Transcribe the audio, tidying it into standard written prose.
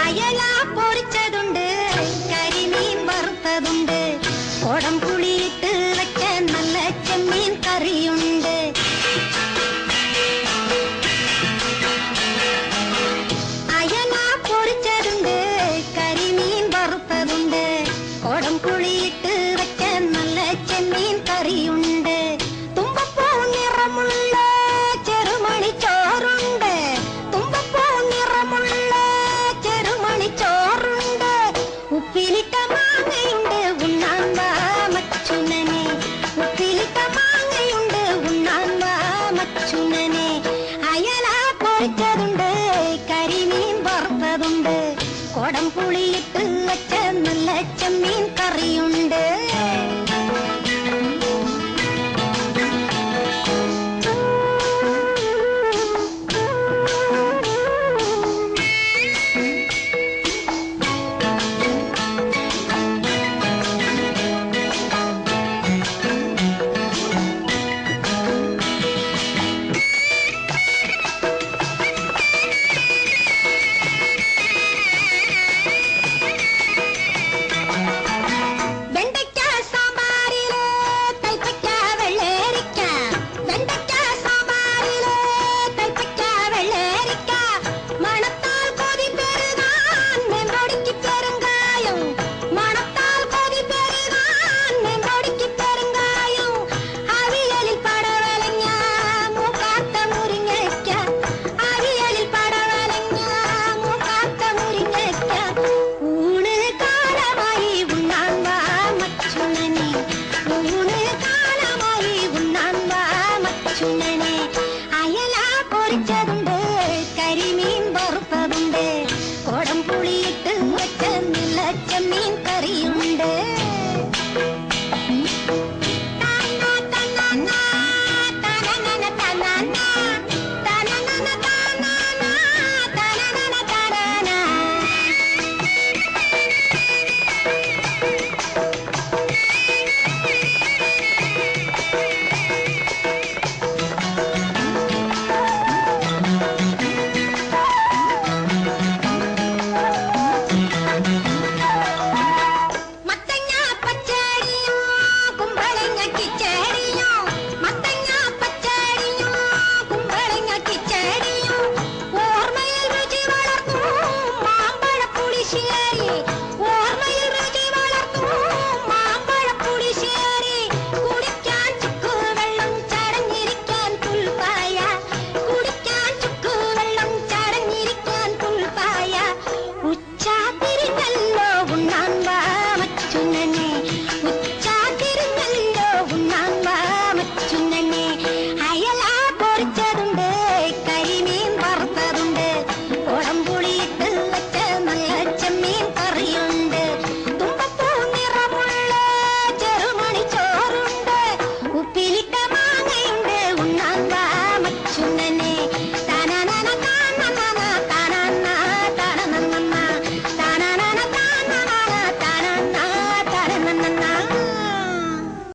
അയല പൊരിച്ചതുണ്ട്, കരിമീൻ വറുത്തതുണ്ട്, കൊടംപുളിയിട്ട് വെച്ച നല്ല ചെമ്മീൻ കറിയുണ്ട്. അയല പൊരിച്ചതുണ്ട്, കരിമീൻ വറുത്തതുണ്ട്, കൊടംപുളിയിട്ട് വെച്ച നല്ല ചെമ്മീൻ കറിയുണ്ട്. തുമ്പപ്പൂ നിറമുള്ള ചെറുമണി ചോറുണ്ട്, തുമ്പപ്പൂ നിറമുള്ള ചെറുമണി ചോറുണ്ട്. ഉപ്പിലിട്ട മാങ്ങയുണ്ട്, ഉണ്ണാൻ വാ മച്ചുനനെ, ഉപ്പിലിട്ട മാങ്ങയുണ്ട്, ഉണ്ണാൻ വാ മച്ചുനനെ. അയല പൊരിച്ചതുണ്ട്, കരിമീൻ വറുത്തതുണ്ട്, കൊടംപുളിയിട്ട് വെച്ച നല്ല ചെമ്മീൻ കറിയുണ്ട്.